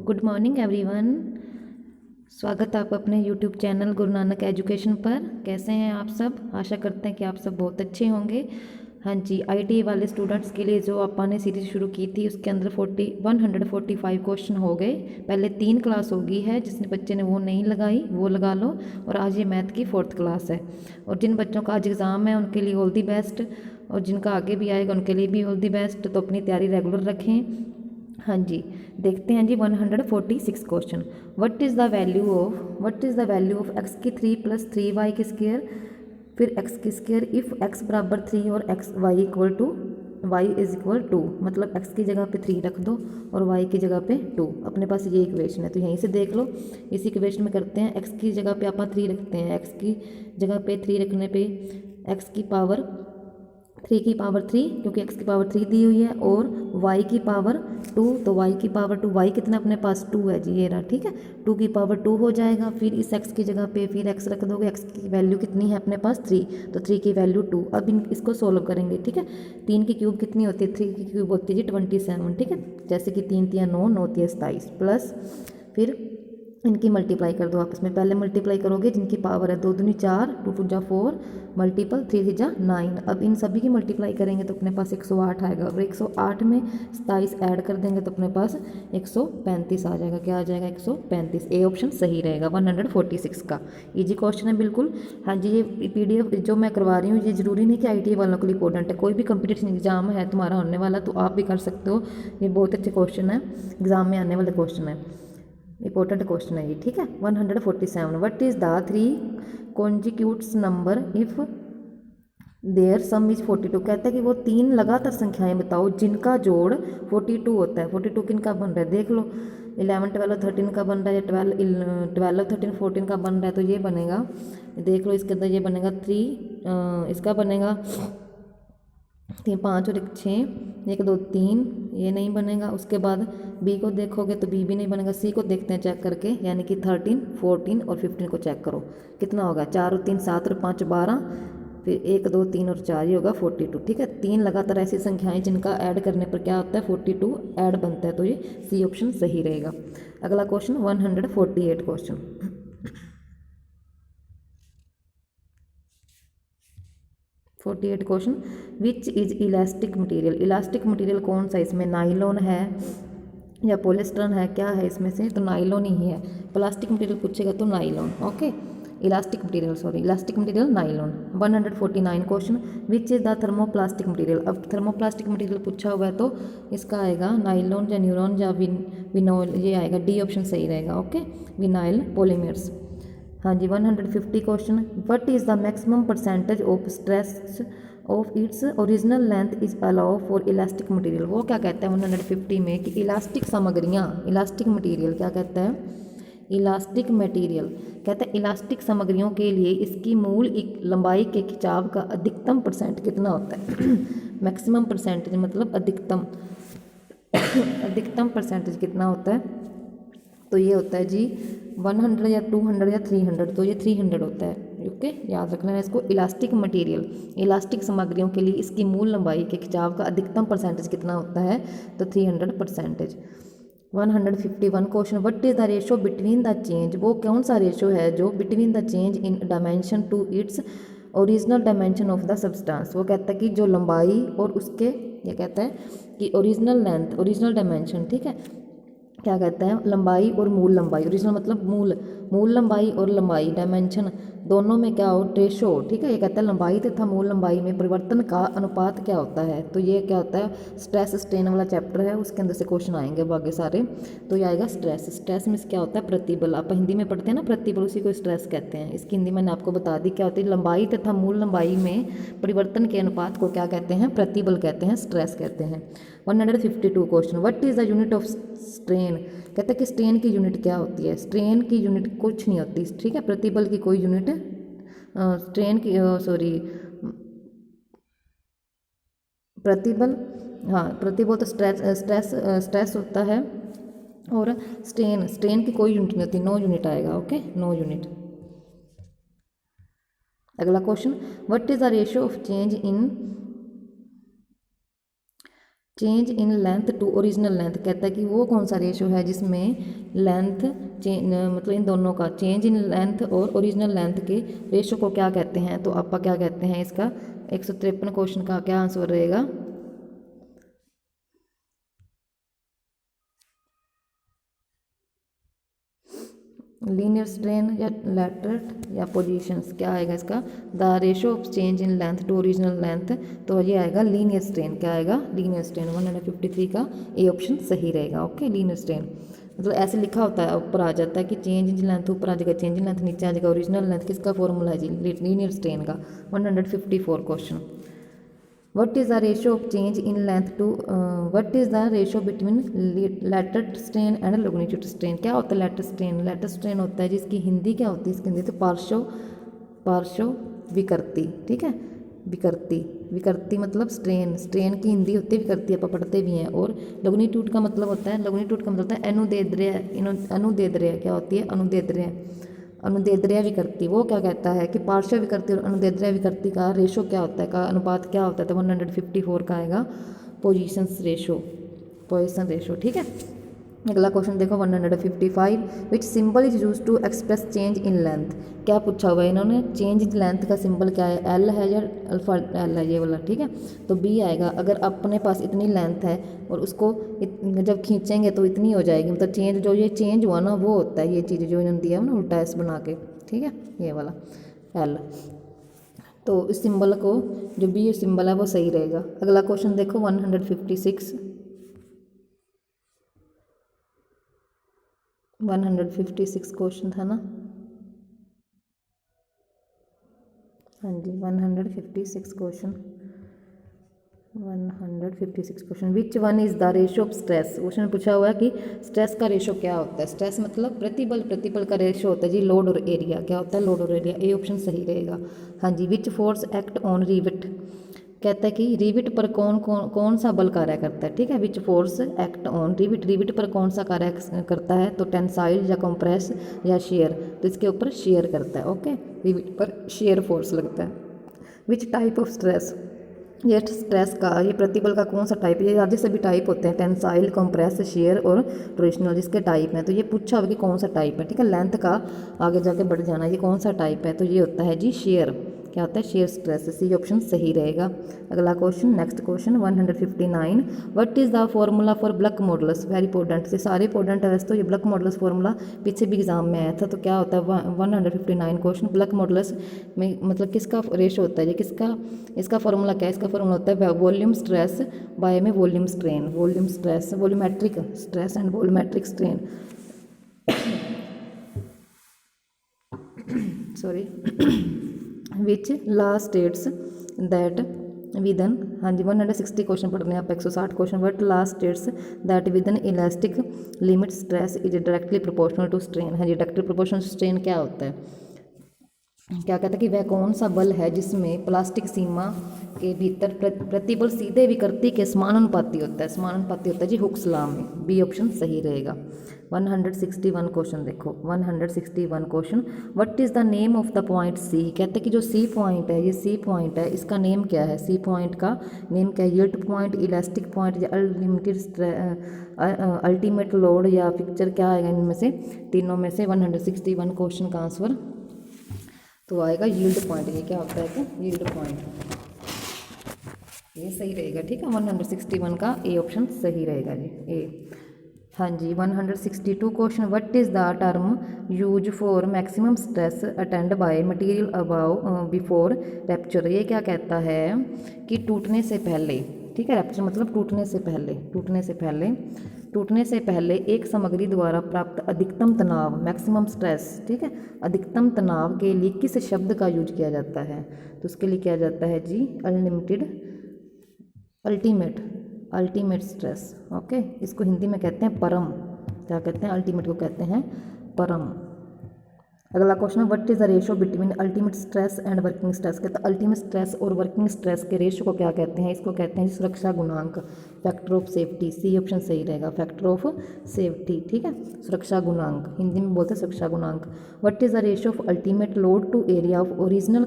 Good morning everyone. स्वागत है आप अपने YouTube channel Guru Nanak education पर। कैसे हैं आप सब? आशा करते हैं कि आप सब बहुत अच्छे होंगे। हाँ जी, आईटीआई वाले स्टूडेंट्स के लिए जो अपन ने सीरीज़ शुरू की थी उसके अंदर 145 क्वेश्चन हो गए। पहले 3 क्लास हो गई है, जिसने बच्चे ने वो नहीं लगाई वो लगा लो। और आज ये मैथ की 4th क्लास है। और जिन बच्चों का आज एग्ज़ाम है उनके लिए ऑल दी बेस्ट, और जिनका आगे भी आएगा उनके लिए भी ऑल दी बेस्ट। तो अपनी तैयारी रेगुलर रखें। हाँ जी, देखते हैं जी 146 question. What is the value of x की 3 + 3y की स्क्वायर, फिर एक्स की स्क्वायर इफ़ एक्स बराबर 3 और X Y equal to Y is equal to, मतलब एक्स की जगह पे 3 रख दो और वाई की जगह पे 2। अपने पास ये इक्वेशन है तो यहीं से देख लो। इस इक्वेशन में करते हैं, एक्स की जगह पे आप 3 रखते हैं। एक्स की जगह पे 3 रखने पे एक्स की पावर 3 की पावर 3, क्योंकि x की पावर 3 दी हुई है, और y की पावर 2, तो y की पावर 2, y कितना अपने पास 2 है जी, ये रहा। ठीक है, 2 की पावर 2 हो जाएगा। फिर इस x की जगह पे फिर x रख दोगे। x की वैल्यू कितनी है अपने पास 3, तो 3 की वैल्यू 2। अब इसको सोल्व करेंगे। ठीक है, 3 की क्यूब कितनी होती है? 3 की क्यूब होती है जी 27। ठीक है, जैसे कि 3 तिया 9, 9 तिया 27, प्लस फिर इनकी मल्टीप्लाई कर दो आपस में। पहले मल्टीप्लाई करोगे जिनकी पावर है 2 दूनी 4, 2 टू जा 4, मल्टीपल 3 थी जा 9। अब इन सभी की मल्टीप्लाई करेंगे तो अपने पास 108 आएगा। और 108 में 27 ऐड कर देंगे तो अपने पास 135 आ जाएगा। क्या आ जाएगा? 135। ए ऑप्शन सही रहेगा 146 का। इजी क्वेश्चन है बिल्कुल। हाँ जी, ये PDF जो मैं करवा रही हूँ ये ज़रूरी नहीं कि ITA वालों के लिए इंपॉर्टेंट है। कोई भी कंपटीशन एग्जाम है तुम्हारा होने वाला तो आप भी कर सकते हो। ये बहुत अच्छे क्वेश्चन है, एग्जाम में आने वाले क्वेश्चन है, इंपॉर्टेंट क्वेश्चन है ये। ठीक है, 147। What is the 3 consecutive numbers if their sum is 42। कहता है कि वो 3 लगातार संख्याएं बताओ जिनका जोड़ 42 होता है। 42 किन का बन रहा है देख लो। 11, 12, 13 का बन रहा है, या 12, 13, 14 का बन रहा है, तो ये बनेगा, देख लो इसके अंदर ये बनेगा 3, इसका बनेगा 3, 5 और 1 6, 1 2 3, ये नहीं बनेगा। उसके बाद बी को देखोगे तो बी भी नहीं बनेगा। सी को देखते हैं चेक करके, यानी कि 13, 14 और 15 को चेक करो कितना होगा। 4 और 3 7 और 5 12, फिर 1 2 3 और 4, ये होगा 42। ठीक है, 3 लगातार ऐसी संख्याएं जिनका ऐड करने पर क्या होता है 42 ऐड बनता है, तो ये सी ऑप्शन सही रहेगा। अगला question 148 question. 48 question. Which is elastic material. Elastic material कौन सा? इसमें नाइलॉन है या पॉलिस्टर है, क्या है इसमें से? तो नाइलॉन ही है। प्लास्टिक मटेरियल पूछेगा तो nylon. Okay, elastic material nylon. 149 question. Which is the thermoplastic material. अब थर्मोप्लास्टिक मटेरियल पूछा हुआ है तो इसका आएगा नाइलॉन या न्यूरॉन या विनोल, ये आएगा। डी ऑप्शन सही रहेगा। Okay, vinyl polymers. हाँ जी, 150 question. What is the maximum percentage of stress of its original length is allow for elastic material. वो क्या कहता है 150 में कि इलास्टिक सामग्रियाँ, इलास्टिक मटेरियल क्या कहता है? इलास्टिक मटेरियल कहता है इलास्टिक सामग्रियों के लिए इसकी मूल लंबाई के खिंचाव का अधिकतम परसेंट कितना होता है? मैक्सिमम परसेंटेज मतलब अधिकतम अधिकतम परसेंटेज कितना होता है? तो ये होता है जी 100 या 200 या 300, तो ये 300 होता है। ओके, याद रखना है इसको। इलास्टिक मटेरियल, इलास्टिक सामग्रियों के लिए इसकी मूल लंबाई के खिंचाव का अधिकतम परसेंटेज कितना होता है? तो 300%। 151 question. What is the ratio between the change. वो कौन सा रेशो है जो between the change in dimension to its original dimension of the substance. वो कहता है कि जो लंबाई और उसके, ये कहता है कि ओरिजिनल लेंथ, ओरिजिनल डायमेंशन, ठीक है, क्या कहता है लंबाई और मूल लंबाई। ओरिजिनल मतलब मूल लंबाई और लंबाई डायमेंशन दोनों में क्या हो? रेशो। ठीक है, ये कहता है लंबाई तथा मूल लंबाई में परिवर्तन का अनुपात क्या होता है। तो ये क्या होता है? स्ट्रेस स्ट्रेन वाला चैप्टर है, उसके अंदर से क्वेश्चन आएंगे बाकी सारे। तो ये आएगा स्ट्रेस। स्ट्रेस में क्या होता है? प्रतिबल। आप हिंदी में पढ़ते हैं ना प्रतिबल, उसी को स्ट्रेस कहते हैं। इसकी हिंदी मैंने आपको बता दी क्या होती है। लंबाई तथा मूल लंबाई में परिवर्तन के अनुपात को क्या कहते हैं? प्रतिबल कहते हैं, स्ट्रेस कहते हैं। 152 question. What is the unit of strain. कहते हैं कि स्ट्रेन की यूनिट क्या होती है? स्ट्रेन की यूनिट कुछ नहीं होती। ठीक है, प्रतिबल की कोई यूनिट, स्ट्रेन की प्रतिबल, हाँ प्रतिबल तो स्ट्रेस होता है, और स्ट्रेन की कोई यूनिट नहीं होती। नो यूनिट आएगा। Okay, no unit. अगला question. What is the ratio of change in change in length to original length, कहता है कि वो कौन सा रेशो है जिसमें लेंथ मतलब इन दोनों का चेंज इन लेंथ और ओरिजिनल लेंथ के रेशो को क्या कहते हैं। तो आपका क्या कहते हैं, इसका 153 क्वेश्चन का क्या आंसर रहेगा। लीनियर स्ट्रेन या लैटरट या पोजीशंस, क्या आएगा इसका, the ratio of change in length to original length. तो ये आएगा लीनियर स्ट्रेन, क्या आएगा, लीनियर स्ट्रेन। 153 का ए ऑप्शन सही रहेगा। ओके, लीनियर स्ट्रेन मतलब ऐसे लिखा होता है, ऊपर आ जाता है कि चेंज इन लेंथ ऊपर आ जाएगा, चेंज इन लेंथ नीचे आ जाएगा, ओरिजिनल लेंथ किसका फॉर्मूला है जी, लीनियर स्ट्रेन का। 154 question, what is the ratio of change in length to what is the ratio between lateral strain and longitudinal strain। क्या होता है lateral strain, lateral strain होता है जिसकी हिंदी क्या होती है, इसकी हिंदी तो पार्श्व विकृति, ठीक है, विकृति मतलब स्ट्रेन, स्ट्रेन की हिंदी होती है विकृति, आप पढ़ते भी हैं। और लॉन्गिट्यूड का मतलब होता है, लॉन्गिट्यूड का मतलब होता है अनुदैर्ध्य, क्या होती है, अनुदैर्ध्य विकृति। वो क्या कहता है कि पार्श्व विकृति और अनुदैर्ध्य विकृति का रेशो क्या होता है, का अनुपात क्या होता है। तो 154 का आएगा पोजीशन रेशो, ठीक है। अगला क्वेश्चन देखो 155, which symbol is use to express change in length. क्या पूछा हुआ है इन्होंने, चेंज इन लेंथ का सिंबल क्या है, एल है या अल्फा एल है, ये वाला, ठीक है। तो बी आएगा, अगर अपने पास इतनी लेंथ है और उसको जब खींचेंगे तो इतनी हो जाएगी, मतलब चेंज जो ये चेंज हुआ ना वो होता है ये चीज़ जो इन्होंने दिया है ना उल्टा एस बना के, ठीक है, ये वाला एल। तो इस सिंबल को जो बी ये सिंबल है वो सही रहेगा। अगला क्वेश्चन देखो 156 क्वेश्चन था ना, हाँ जी 156 question, which one is the ratio of stress. Question पूछा हुआ है कि स्ट्रेस का रेशो क्या होता है, स्ट्रेस मतलब प्रतिबल का रेशो होता है जी लोड और एरिया, क्या होता है, लोड और एरिया, ए ऑप्शन सही रहेगा। हाँ जी, which force act on rivet, कहता है कि रिविट पर कौन सा बल कार्य करता है, ठीक है, विच फोर्स एक्ट ऑन रिविट पर कौन सा कार्य करता है। तो टेंसाइल या कंप्रेस या शेयर, तो इसके ऊपर शेयर करता है। ओके, रिविट पर शेयर फोर्स लगता है। विच टाइप ऑफ स्ट्रेस, ये स्ट्रेस का, ये प्रतिबल का कौन सा टाइप है, ये आधे सभी टाइप होते हैं, टेंसाइल, कंप्रेस, शेयर और टोरेशनल, जिसके टाइप हैं। तो ये पूछा हुआ कि कौन सा टाइप है, ठीक है, लेंथ का आगे जाके बढ़ जाना, ये कौन सा टाइप है। तो ये होता है जी शेयर, क्या होता है, शेयर स्ट्रेस, सी ऑप्शन सही रहेगा। अगला question, next question 159, what is the formula for block modulus, very important, ये सारे इंपॉर्टेंट है वैसे तो, ये ब्लक मॉडुलस फॉर्मूला पीछे भी एग्जाम में आया था। तो क्या होता है 159 क्वेश्चन, ब्लक मॉडुलस में मतलब किसका रेशो होता है, ये किसका, इसका फॉर्मूला क्या है, इसका फॉर्मूला होता है वॉल्यूम स्ट्रेस बाय में volume strain, volume stress, volumetric stress and volumetric strain, sorry, which law states that within, हाँ जी 160 क्वेश्चन पढ़ने आप, 160 question, what law states that within elastic limit stress is directly proportional to strain. हाँ जी, directly proportional strain क्या होता है, क्या कहता है कि वह कौन सा बल है जिसमें प्लास्टिक सीमा के भीतर प्रतिबल सीधे विकृति के समानुपाती होता है, समानुपाती होता है जी हुक्स लॉ में, बी ऑप्शन सही रहेगा। 161 क्वेश्चन देखो, 161 question, what is the name of the point C, कहते हैं कि जो सी पॉइंट है, ये सी पॉइंट है, इसका नेम क्या है, सी पॉइंट का नेम क्या है, यील्ड पॉइंट, इलास्टिक पॉइंट या अनलिमिटेड अल्टीमेट लोड या पिक्चर, क्या आएगा इनमें से तीनों में से। 161 क्वेश्चन का आंसर तो आएगा यील्ड पॉइंट, ये क्या होता है कि यील्ड पॉइंट, ये सही रहेगा, ठीक है, 161 का ए ऑप्शन सही रहेगा जी, ए। हाँ जी 162 question, what is the term use for maximum stress attend by material above before rapture, ये क्या कहता है कि टूटने से पहले, ठीक है, रैप्चर मतलब टूटने से पहले एक सामग्री द्वारा प्राप्त अधिकतम तनाव, मैक्सिमम स्ट्रेस, ठीक है, अधिकतम तनाव के लिए किस शब्द का यूज किया जाता है। तो उसके लिए किया जाता है जी अल्टीमेट स्ट्रेस। ओके, इसको हिंदी में कहते हैं परम, क्या कहते हैं, अल्टीमेट को कहते हैं परम, अगला क्वेश्चन है what is the ratio between ultimate stress and working stress. कहता है अल्टीमेट स्ट्रेस और वर्किंग स्ट्रेस के रेशो को क्या कहते हैं, इसको कहते हैं सुरक्षा गुणांक, factor of safety. C option सही रहेगा, फैक्टर ऑफ सेफ्टी, ठीक है, सुरक्षा गुणांक, हिंदी में बोलते हैं सुरक्षा गुणांक। What is the ratio of ultimate load to area of original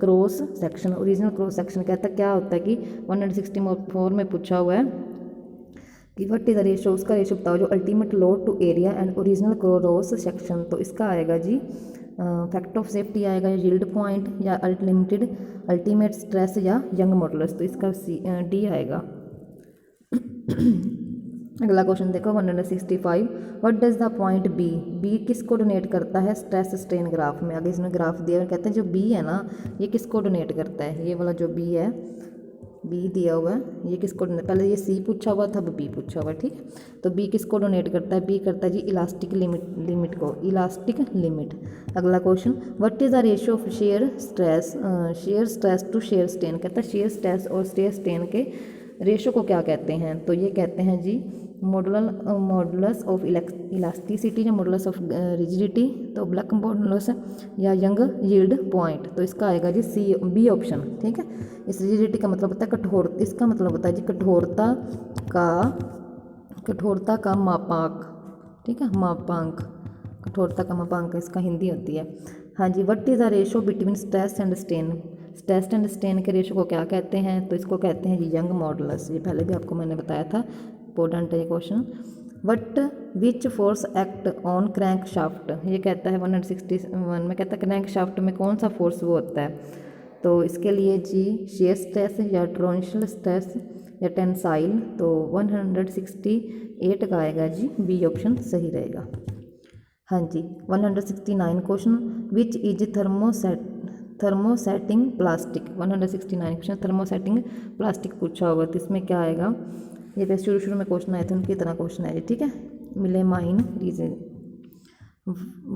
cross section. Original cross section कहता है क्या होता है कि 164 में पूछा हुआ है कि व्हाट इज़ द रेशो, उसका रेशो बताओ जो ultimate load to area and original cross section. तो इसका आएगा जी फैक्टर ऑफ सेफ्टी आएगा, या यील्ड पॉइंट, या अनलिमिटेड अल्टीमेट स्ट्रेस, या यंग मॉडुलस। तो इसका डी आएगा। अगला क्वेश्चन देखो 165 what does the point B. B किसको डोनेट करता है स्ट्रेस स्ट्रेन ग्राफ में। आगे इसमें ग्राफ दिया है, कहते हैं जो बी है ना ये किसको डोनेट करता है, ये वाला जो बी है, बी दिया हुआ है, ये किसको डोनेट, पहले ये सी पूछा हुआ था, अब बी पूछा हुआ है, ठीक है। तो बी किसको डोनेट करता है, बी करता है जी इलास्टिक लिमिट को, इलास्टिक लिमिट। अगला question what is the ratio of shear stress to shear strain. कहता है शेयर स्ट्रेस और शेयर स्ट्रेन के रेशो को क्या कहते हैं, तो ये कहते हैं जी मॉडुलस ऑफ इलास्टिसिटी या मॉडुलस ऑफ रिजिडिटी, तो ब्लैक मॉडुलस या यंग यील्ड पॉइंट। तो इसका आएगा जी सी बी ऑप्शन, ठीक है। इस रिजिडिटी का मतलब होता है कठोर, इसका मतलब होता है जी कठोरता का मापांक, ठीक है, मापांक, कठोरता का मापांक इसका हिंदी होती है। हाँ जी, what is the ratio between stress and strain. Stress and strain के रेशो को क्या कहते हैं, तो इसको कहते हैं जी यंग मॉडुलस। ये पहले भी आपको मैंने बताया था, इंपॉर्टेंट है ये question. What which force act on crank shaft. ये कहता है 161 में, कहता है क्रैंक शाफ्ट में कौन सा फोर्स वो होता है, तो इसके लिए जी शेयर स्ट्रेस या टॉर्सनल स्ट्रेस या टेंसाइल। तो 168 का आएगा जी बी ऑप्शन सही रहेगा। हाँ जी 169 question which is thermosetting plastic. 169 question thermosetting plastic पूछा होगा, तो इसमें क्या आएगा, ये पे शुरू में क्वेश्चन आए थे उनकी तरह क्वेश्चन है, ठीक है। मिलेमाइन region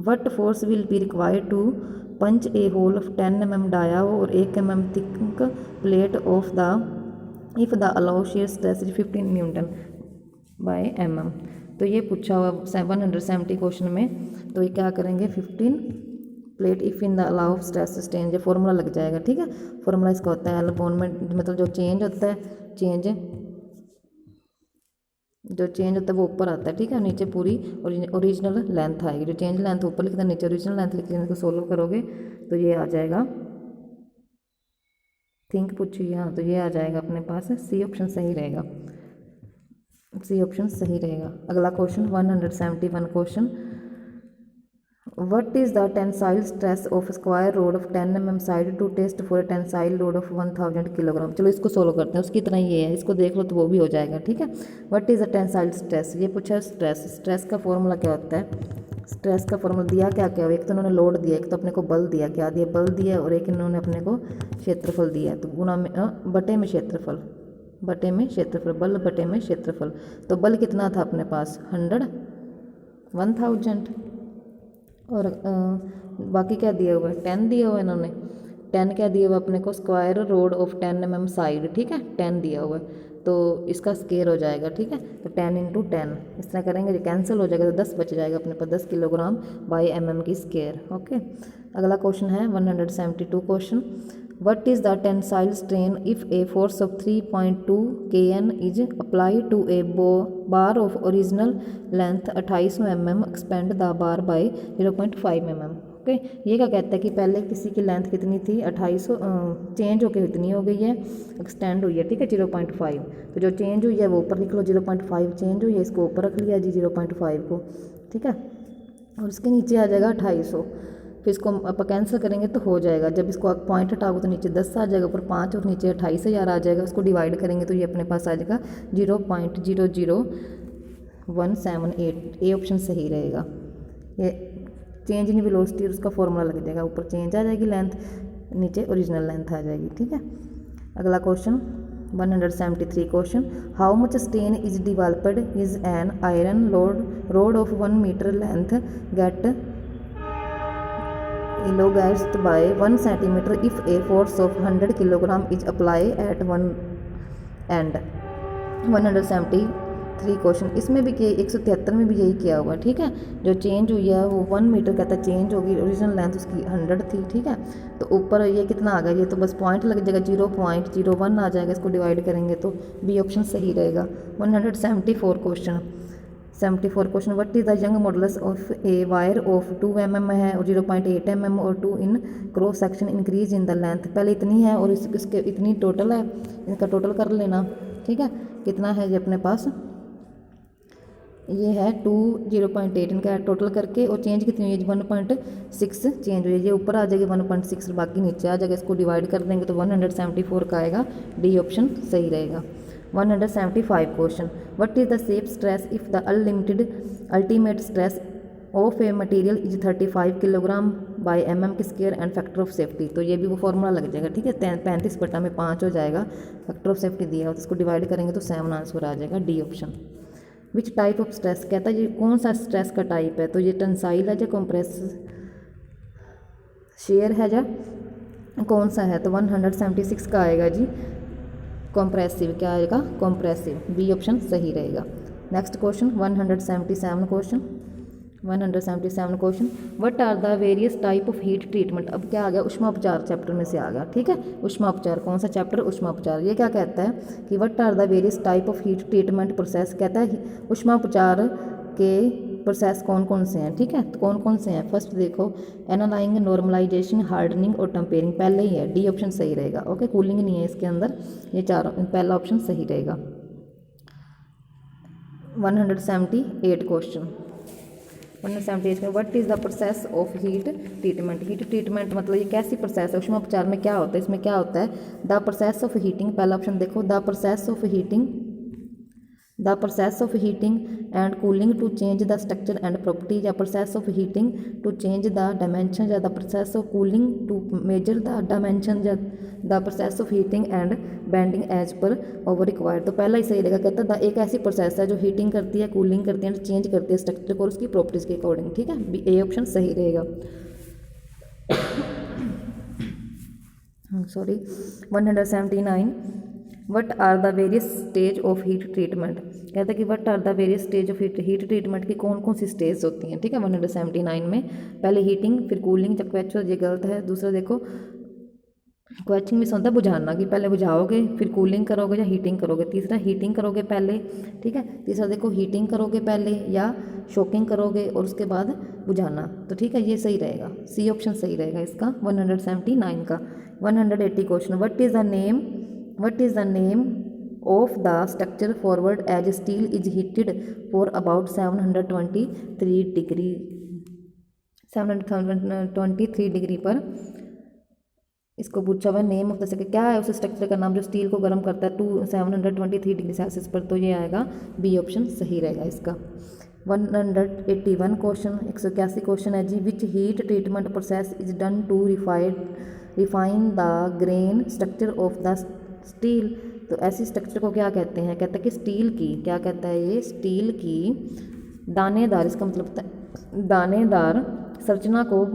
what force will be required to punch a hole of 10 mm dia और 1 mm thick plate of the if the allow shear stress 15 newton by mm। तो ये पूछा हुआ 170 क्वेश्चन में, तो ये क्या करेंगे 15 plate if in the allow stress strain, जो फॉर्मूला लग जाएगा, ठीक है। फॉर्मूला इसका होता है एल बॉन्ड में, मतलब जो चेंज होता है वो ऊपर आता है, ठीक है, नीचे पूरी ओरिजिनल लेंथ आएगी। जो चेंज लेंथ ऊपर लिखता है, नीचे ओरिजिनल लेंथ लिखते हैं, इसको सोल्व करोगे तो ये आ जाएगा, थिंक पूछिए, हाँ तो ये आ जाएगा अपने पास, सी ऑप्शन सही रहेगा, सी ऑप्शन सही रहेगा। अगला question 171 question What is the tensile stress of square rod of 10 mm side to test for a tensile load of 1000 kg। चलो इसको सोल्व करते हैं, उसकी तरह ये है, इसको देख लो तो वो भी हो जाएगा, ठीक है। What is the tensile stress, ये पूछा स्ट्रेस का फॉर्मूला क्या होता है। स्ट्रेस का फॉर्मूला दिया क्या क्या, एक तो उन्होंने लोड दिया, एक तो अपने को बल दिया, क्या दिया, बल दिया, और एक इन्होंने अपने को क्षेत्रफल दिया, तो गुणा में बटे में क्षेत्रफल, बल बटे में क्षेत्रफल। तो बल कितना था अपने पास 1000, और बाकी क्या दिया हुआ है 10 दिया हुआ है इन्होंने, 10 क्या दिया हुआ अपने को square road of 10 mm side, ठीक है, 10 दिया हुआ है, तो इसका स्केयर हो जाएगा, ठीक है। तो 10 × 10 इस तरह करेंगे, कैंसिल हो जाएगा, तो 10 बच जाएगा अपने पास, 10 किलोग्राम बाई mm की स्केयर, ओके। अगला क्वेश्चन है 172 question What is the tensile strain if a force of 3.2 kN is applied to a bar of original length 2800 mm, expand the bar by 0.5 mm। Okay, ये क्या कहता है कि पहले किसी की लेंथ कितनी थी 2800, चेंज होकर इतनी हो गई है, एक्सटेंड हुई है, ठीक है 0.5। तो जो चेंज हुई है वो ऊपर लिख लो, 0.5 चेंज हुई है, इसको ऊपर रख लिया जी 0.5 को, ठीक है, और इसके नीचे आ जाएगा 2800। फिर इसको आप कैंसिल करेंगे तो हो जाएगा, जब इसको आप पॉइंट हटाओगे तो नीचे 10 आ जाएगा, ऊपर 5 और नीचे 28,000 आ जाएगा, उसको डिवाइड करेंगे तो ये अपने पास आ जाएगा 0.00178। ए ऑप्शन सही रहेगा। ये चेंज इन वेलोसिटी, उसका फॉर्मूला लग जाएगा, ऊपर चेंज आ जाएगी लेंथ, नीचे ओरिजिनल लेंथ आ जाएगी, ठीक है। अगला question 173 question how much strain is developed is an iron rod of 1 metre length get elongate by 1 centimeter if a force of 100 kg is applied at one end। 174 3 question इसमें भी किए, 173 में भी यही किया हुआ, ठीक है। जो चेंज हुई है वो 1 मीटर कहता है चेंज होगी, ओरिजिनल लेंथ उसकी 100 थी, ठीक है। तो ऊपर ये कितना आ गया, ये तो बस पॉइंट लग जाएगा, 0.01 आ जाएगा, इसको डिवाइड करेंगे तो बी ऑप्शन सही रहेगा। 174 question 74 question, what is the Young modulus of a wire of 2 mm है और 0.8 mm और 2 in cross section increase in the length. पहले इतनी है और इसके इतनी टोटल है, इनका टोटल कर लेना, ठीक है। कितना है ये अपने पास, ये है 2 0.8 इनका टोटल करके, और चेंज कितनी हुई है 1.6 चेंज हुई है, ये ऊपर आ जाएगी 1.6 बाकी नीचे आ जाएगा, इसको डिवाइड कर देंगे तो 174 का आएगा, डी ऑप्शन सही रहेगा। 175 question, what is the safe stress if the unlimited ultimate stress of a material is 35 kilogram by mm के square and factor of safety. तो ये भी वो फॉर्मूला लग जाएगा, ठीक है। 35/5 हो जाएगा, फैक्टर ऑफ सेफ्टी दिया हो तो इसको डिवाइड करेंगे तो 7 आंसर आ जाएगा, D option. Which type of stress, कहता है ये कौन सा स्ट्रेस का टाइप है, तो ये टेंसाइल है या कॉम्प्रेस शेयर है या कौन सा है, तो 176 का आएगा जी कॉम्प्रेसिव, क्या आएगा कॉम्प्रेसिव, बी ऑप्शन सही रहेगा। Next question 177 question 177 question, what are the various type of heat treatment. अब क्या आ गया, ऊष्मापचार चैप्टर में से आ गया, ठीक है। ऊष्मापचार कौन सा चैप्टर, ऊष्मापचार। ये क्या कहता है कि what are the various type of heat treatment process, कहता है ऊष्मापचार के प्रोसेस कौन कौन से हैं, ठीक है। तो कौन कौन से हैं, फर्स्ट देखो एनालाइंग, नॉर्मलाइजेशन, हार्डनिंग और टेम्पेरिंग, पहले ही है, डी ऑप्शन सही रहेगा। ओके, कूलिंग नहीं है इसके अंदर, ये चारों, पहला ऑप्शन सही रहेगा। 178 क्वेश्चन 178 में, what is the process of heat treatment. Heat treatment मतलब ये कैसी प्रोसेस है, ऊष्मापचार में क्या होता है, इसमें क्या होता है, द प्रोसेस ऑफ हीटिंग, पहला ऑप्शन देखो, the process of heating and cooling to change the structure and properties, या process of heating to change the dimension, या the process of cooling to measure the dimension, या the process of heating and bending as per over required. तो पहला ही सही रहेगा, कहता है एक ऐसी प्रोसेस है जो हीटिंग करती है, कूलिंग करती है, चेंज करती है स्ट्रक्चर को और उसकी प्रॉपर्टीज के अकॉर्डिंग, ठीक है। ए ऑप्शन सही रहेगा। Sorry 179, what are the various stage of heat treatment, कहता है कि what are the various stage of heat treatment की कौन कौन सी स्टेज होती हैं, ठीक है। 179 में पहले हीटिंग, फिर कूलिंग, जब क्वेश्चन ये गलत है। दूसरा देखो क्वेश्चन में होता है बुझाना, कि पहले बुझाओगे फिर कूलिंग करोगे या हीटिंग करोगे। तीसरा हीटिंग करोगे पहले, ठीक है। तीसरा देखो हीटिंग करोगे पहले या शॉकिंग करोगे और उसके बाद बुझाना, तो ठीक है, ये सही रहेगा, सी ऑप्शन सही रहेगा इसका 179 का। 180 question, what is the name of the structure forward as steel is heated for about 723 degree पर। इसको पूछा हुआ नेम ऑफ द स्ट्रक्चर, क्या है उस स्ट्रक्चर का नाम जो स्टील को गर्म करता है 723 डिग्री सेल्सियस पर, तो ये आएगा बी ऑप्शन सही रहेगा इसका। 181 क्वेश्चन 181 क्वेश्चन है जी, which heat treatment process is done to refine the grain structure of the steel. तो ऐसी स्ट्रक्चर को क्या कहते हैं, कहता है कि स्टील की, क्या कहता है ये, स्टील की दानेदार, इसका मतलब होता है दानेदार संरचना को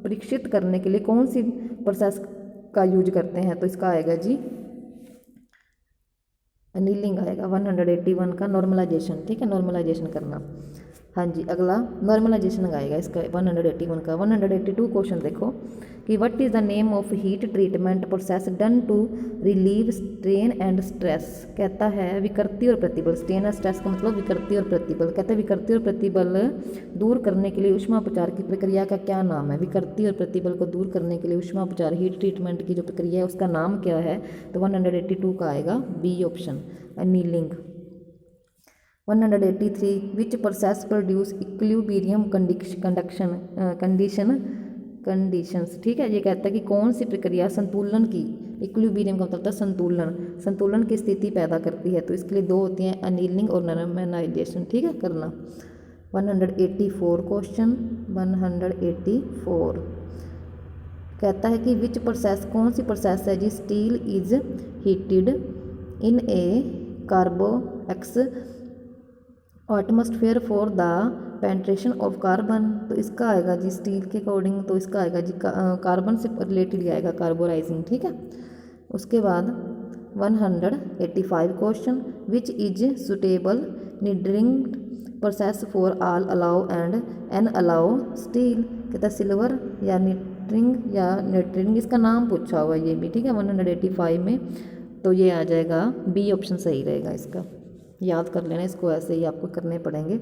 परीक्षित करने के लिए कौन सी प्रोसेस का यूज करते हैं, तो इसका आएगा जी अनीलिंग आएगा। 181 का नॉर्मलाइजेशन, ठीक है, नॉर्मलाइजेशन करना। हाँ जी, अगला नॉर्मलाइजेशन आएगा इसका 181 का। 182 क्वेश्चन देखो कि what is the name of heat treatment process done to relieve strain and stress, कहता है विकृति और प्रतिबल। स्ट्रेन और स्ट्रेस का मतलब विकृति और प्रतिबल, कहता है विकृति और प्रतिबल दूर करने के लिए ऊष्मापचार की प्रक्रिया का क्या नाम है। विकृति और प्रतिबल को दूर करने के लिए ऊष्मापचार हीट ट्रीटमेंट की जो प्रक्रिया है उसका नाम क्या है, तो 182 का आएगा B option annealing. 183 which process produce equilibrium conditions, ठीक है। ये कहता है कि कौन सी प्रक्रिया संतुलन की, इक्विलिब्रियम का मतलब संतुलन की स्थिति पैदा करती है, तो इसके लिए दो होती हैं अनीलिंग और नॉर्मलाइजेशन, ठीक है, करना। 184 क्वेश्चन 184 कहता है कि विच प्रोसेस, कौन सी प्रोसेस है जी, steel is heated in a carbonaceous atmosphere for the penetration of carbon, तो इसका आएगा जी स्टील के अकॉर्डिंग, तो इसका आएगा जी कार्बन से रिलेटेड आएगा कार्बोराइजिंग, ठीक है। उसके बाद 185 question which is suitable annealing process for all alloy and an alloy steel, कहता है सिल्वर या नीटरिंग या नेटरिंग, इसका नाम पूछा हुआ है ये भी, ठीक है 185 में। तो ये आ जाएगा बी ऑप्शन सही रहेगा इसका, याद कर लेना इसको, ऐसे ही आपको करने पड़ेंगे।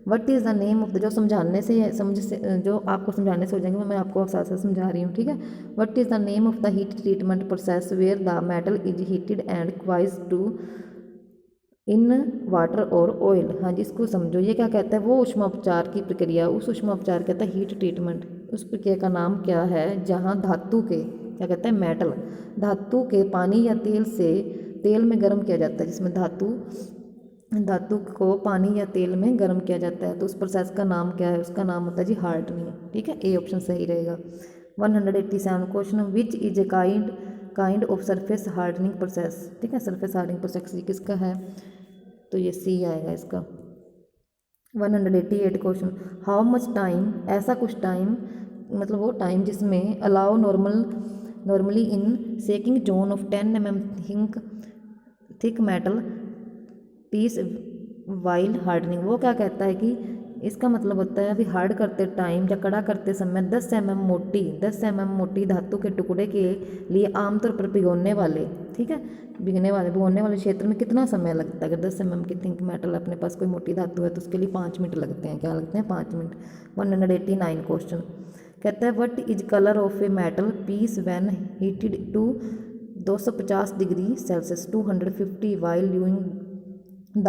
What is the name of the, जो समझाने से समझ से जो आपको समझाने से हो जाएंगे वो मैं आपको साथ साथ समझा रही हूँ, ठीक है। What is the name of the heat treatment process where the metal is heated and quenched to in water और ऑयल। हाँ जी, इसको समझो, ये क्या कहता है, वो ऊष्मापचार की प्रक्रिया, उस ऊष्मापचार कहता है हीट ट्रीटमेंट, उस प्रक्रिया का नाम क्या है जहाँ धातु के, क्या कहता है मेटल, धातु के पानी या तेल से तेल में गर्म किया जाता है, जिसमें धातु को पानी या तेल में गर्म किया जाता है, तो उस प्रोसेस का नाम क्या है, उसका नाम होता है जी हार्डनिंग, ठीक है, ए ऑप्शन सही रहेगा। 187 question, which is a kind of surface hardening process, ठीक है, सरफेस हार्डनिंग प्रोसेस ये किसका है, तो ये सी आएगा इसका। 188 क्वेश्चन, हाउ मच टाइम, ऐसा कुछ टाइम, मतलब वो टाइम जिसमें allowed normally in soaking zone of 10 mm thick metal piece while hardening, वो क्या कहता है कि इसका मतलब होता है अभी हार्ड करते टाइम या कड़ा करते समय 10 mm मोटी धातु के टुकड़े के लिए आमतौर पर भिगोने वाले, ठीक है, भिगोने वाले क्षेत्र में कितना समय लगता है। अगर 10 mm की थिंक मेटल अपने पास कोई मोटी धातु है तो उसके लिए 5 मिनट लगते हैं, क्या लगते हैं 5 मिनट। 189 क्वेश्चन कहता है what is colour of a metal piece when heated to 250 degree Celsius 250 while during the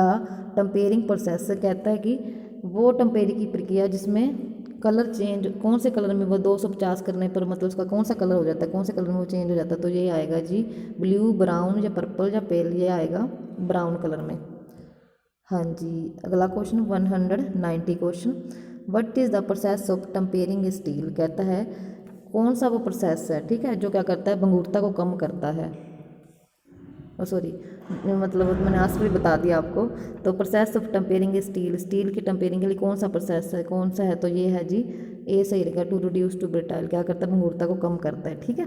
tempering process, कहता है कि वो टेम्पेरिंग की प्रक्रिया जिसमें कलर चेंज, कौन से कलर में वो 250 करने पर मतलब उसका कौन सा कलर हो जाता है, कौन से कलर में वो चेंज हो जाता है, तो ये आएगा जी ब्लू, ब्राउन या पर्पल या पेल, ये आएगा ब्राउन कलर में। हाँ जी, अगला question 190 question, what is the process of tempering steel, कहता है कौन सा वो प्रोसेस है, ठीक है, जो क्या करता है भंगुरता को कम करता है, सॉरी मतलब मैंने आंसर भी बता दिया आपको। तो प्रोसेस ऑफ टेम्पेरिंग स्टील की टेम्पेरिंग के लिए कौन सा प्रोसेस है, कौन सा है, तो ये है जी ए सही रहेगा, टू रिड्यूस टू ब्रिटाइल, क्या करता है भंगुरता को कम करता है, ठीक है।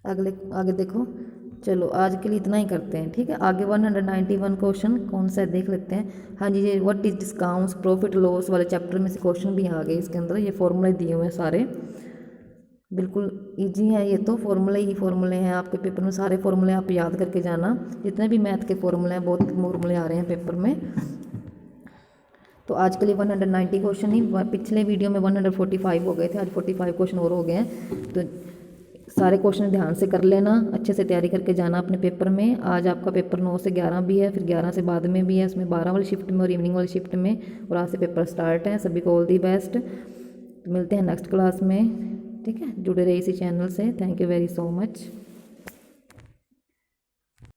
आगे देखो, चलो आज के लिए इतना ही करते हैं, ठीक है। आगे 191 क्वेश्चन कौन सा है देख लेते हैं। हाँ जी, ये what is discounts profit loss वाले चैप्टर में से क्वेश्चन भी आ गए इसके अंदर, ये फॉर्मूले दिए हुए हैं सारे, बिल्कुल इजी है ये तो, फॉर्मूले हैं आपके पेपर में, सारे फॉर्मूले आप याद करके जाना, जितने भी मैथ के फॉर्मूले हैं बहुत फॉर्मूले आ रहे हैं पेपर में। तो आज के लिए 190 क्वेश्चन ही, पिछले वीडियो में 145 हो गए थे, आज 45 क्वेश्चन और हो गए हैं, तो सारे क्वेश्चन ध्यान से कर लेना, अच्छे से तैयारी करके जाना अपने पेपर में। आज आपका पेपर 9 से 11 भी है, फिर 11 से बाद में भी है, उसमें 12 वाली शिफ्ट में और इवनिंग वाली शिफ्ट में, और आज से पेपर स्टार्ट है। सभी को ऑल दी बेस्ट, मिलते हैं नेक्स्ट क्लास में, ठीक है, जुड़े रहिए इसी चैनल से। Thank you very so much.